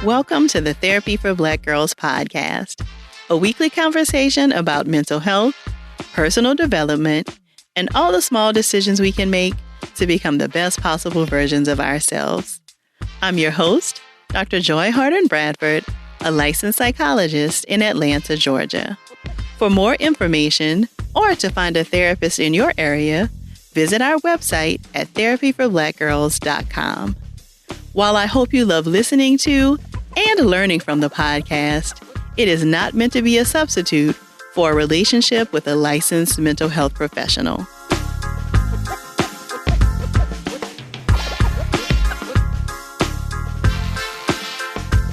Welcome to the Therapy for Black Girls podcast, a weekly conversation about mental health, personal development, and all the small decisions we can make to become the best possible versions of ourselves. I'm your host, Dr. Joy Harden Bradford, a licensed psychologist in Atlanta, Georgia. For more information or to find a therapist in your area, visit our website at therapyforblackgirls.com. While I hope you love listening to and learning from the podcast, it is not meant to be a substitute for a relationship with a licensed mental health professional.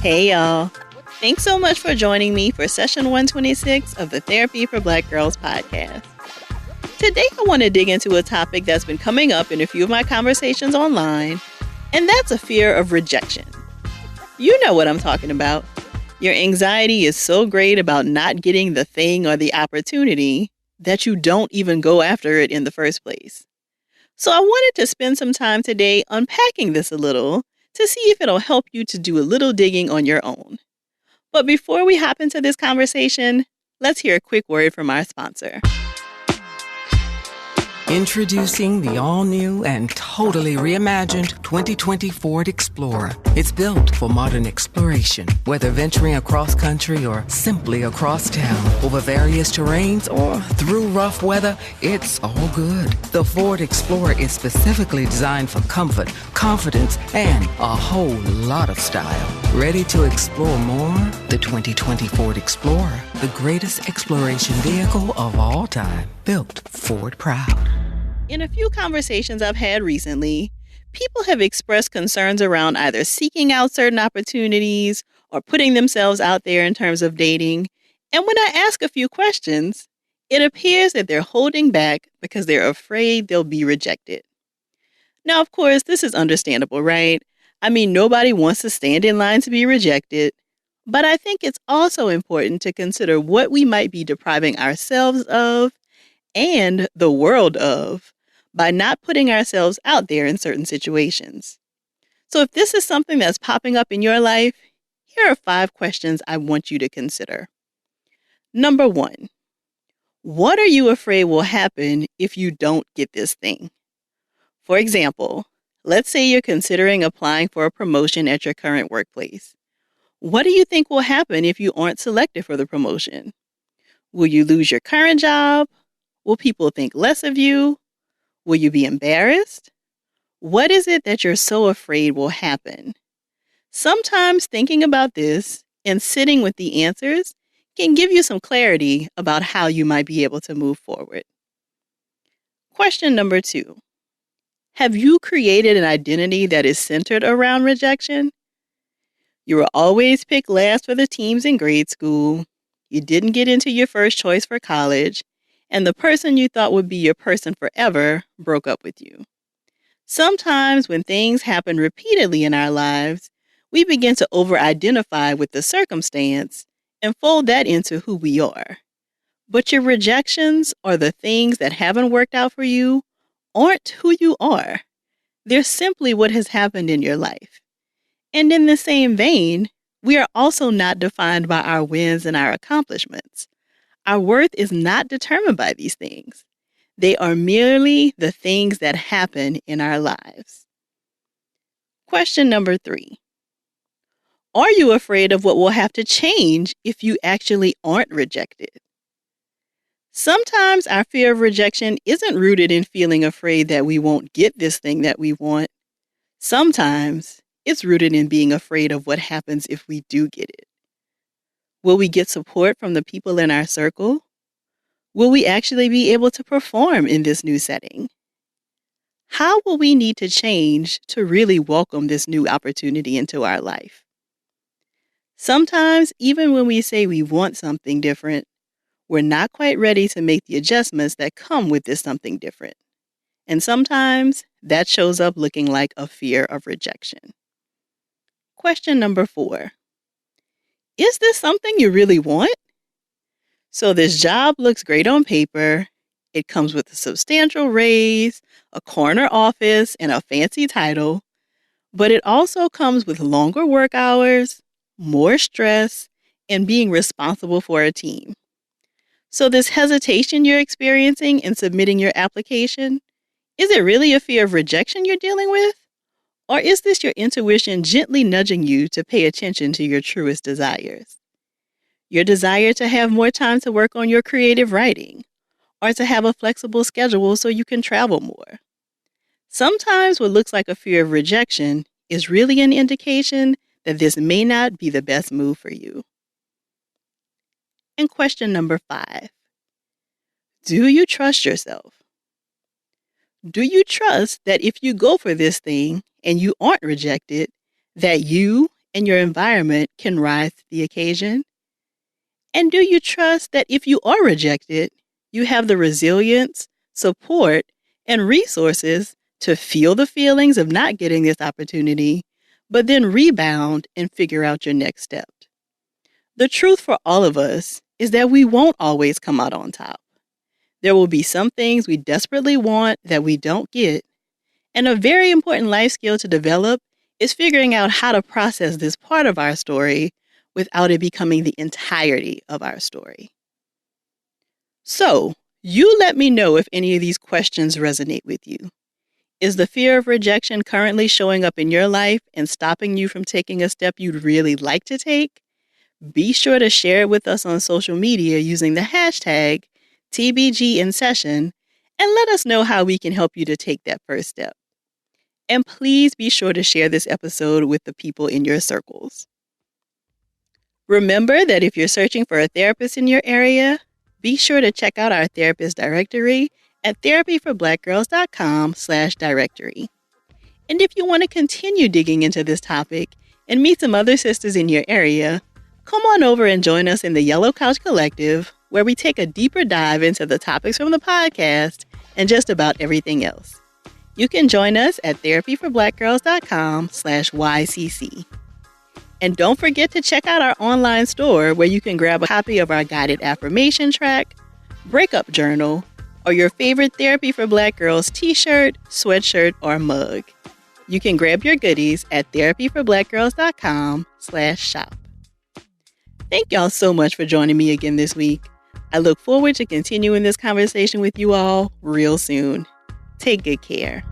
Hey y'all. Thanks so much for joining me for session 126 of the Therapy for Black Girls podcast. Today I want to dig into a topic that's been coming up in a few of my conversations online, and that's a fear of rejection. You know what I'm talking about. Your anxiety is so great about not getting the thing or the opportunity that you don't even go after it in the first place. So I wanted to spend some time today unpacking this a little to see if it'll help you to do a little digging on your own. But before we hop into this conversation, let's hear a quick word from our sponsor. Introducing the all-new and totally reimagined 2020 Ford Explorer. It's built for modern exploration, whether venturing across country or simply across town, over various terrains or through rough weather, it's all good. The Ford Explorer is specifically designed for comfort, confidence, and a whole lot of style. Ready to explore more? The 2020 Ford Explorer, the greatest exploration vehicle of all time, built Ford proud. In a few conversations I've had recently, people have expressed concerns around either seeking out certain opportunities or putting themselves out there in terms of dating. And when I ask a few questions, it appears that they're holding back because they're afraid they'll be rejected. Now, of course, this is understandable, right? I mean, nobody wants to stand in line to be rejected. But I think it's also important to consider what we might be depriving ourselves of and the world of by not putting ourselves out there in certain situations. So if this is something that's popping up in your life, here are 5 questions I want you to consider. Number 1, what are you afraid will happen if you don't get this thing? For example, let's say you're considering applying for a promotion at your current workplace. What do you think will happen if you aren't selected for the promotion? Will you lose your current job? Will people think less of you? Will you be embarrassed? What is it that you're so afraid will happen? Sometimes thinking about this and sitting with the answers can give you some clarity about how you might be able to move forward. Question number 2. Have you created an identity that is centered around rejection? You were always picked last for the teams in grade school. You didn't get into your first choice for college. And the person you thought would be your person forever broke up with you. Sometimes when things happen repeatedly in our lives, we begin to over-identify with the circumstance and fold that into who we are. But your rejections or the things that haven't worked out for you aren't who you are. They're simply what has happened in your life. And in the same vein, we are also not defined by our wins and our accomplishments. Our worth is not determined by these things. They are merely the things that happen in our lives. Question number 3. Are you afraid of what will have to change if you actually aren't rejected? Sometimes our fear of rejection isn't rooted in feeling afraid that we won't get this thing that we want. Sometimes it's rooted in being afraid of what happens if we do get it. Will we get support from the people in our circle? Will we actually be able to perform in this new setting? How will we need to change to really welcome this new opportunity into our life? Sometimes, even when we say we want something different, we're not quite ready to make the adjustments that come with this something different. And sometimes that shows up looking like a fear of rejection. Question number 4. Is this something you really want? So this job looks great on paper. It comes with a substantial raise, a corner office, and a fancy title. But it also comes with longer work hours, more stress, and being responsible for a team. So, this hesitation you're experiencing in submitting your application, is it really a fear of rejection you're dealing with? Or is this your intuition gently nudging you to pay attention to your truest desires? Your desire to have more time to work on your creative writing, or to have a flexible schedule so you can travel more. Sometimes what looks like a fear of rejection is really an indication that this may not be the best move for you. And question number 5. Do you trust yourself? Do you trust that if you go for this thing and you aren't rejected, that you and your environment can rise to the occasion? And do you trust that if you are rejected, you have the resilience, support, and resources to feel the feelings of not getting this opportunity, but then rebound and figure out your next step? The truth for all of us is that we won't always come out on top. There will be some things we desperately want that we don't get, and a very important life skill to develop is figuring out how to process this part of our story without it becoming the entirety of our story. So, you let me know if any of these questions resonate with you. Is the fear of rejection currently showing up in your life and stopping you from taking a step you'd really like to take? Be sure to share it with us on social media using the hashtag TBGInSession and let us know how we can help you to take that first step. And please be sure to share this episode with the people in your circles. Remember that if you're searching for a therapist in your area, be sure to check out our therapist directory at therapyforblackgirls.com/directory. And if you want to continue digging into this topic and meet some other sisters in your area, come on over and join us in the Yellow Couch Collective, where we take a deeper dive into the topics from the podcast and just about everything else. You can join us at therapyforblackgirls.com/YCC. And don't forget to check out our online store where you can grab a copy of our guided affirmation track, breakup journal, or your favorite Therapy for Black Girls t-shirt, sweatshirt, or mug. You can grab your goodies at therapyforblackgirls.com/shop. Thank y'all so much for joining me again this week. I look forward to continuing this conversation with you all real soon. Take good care.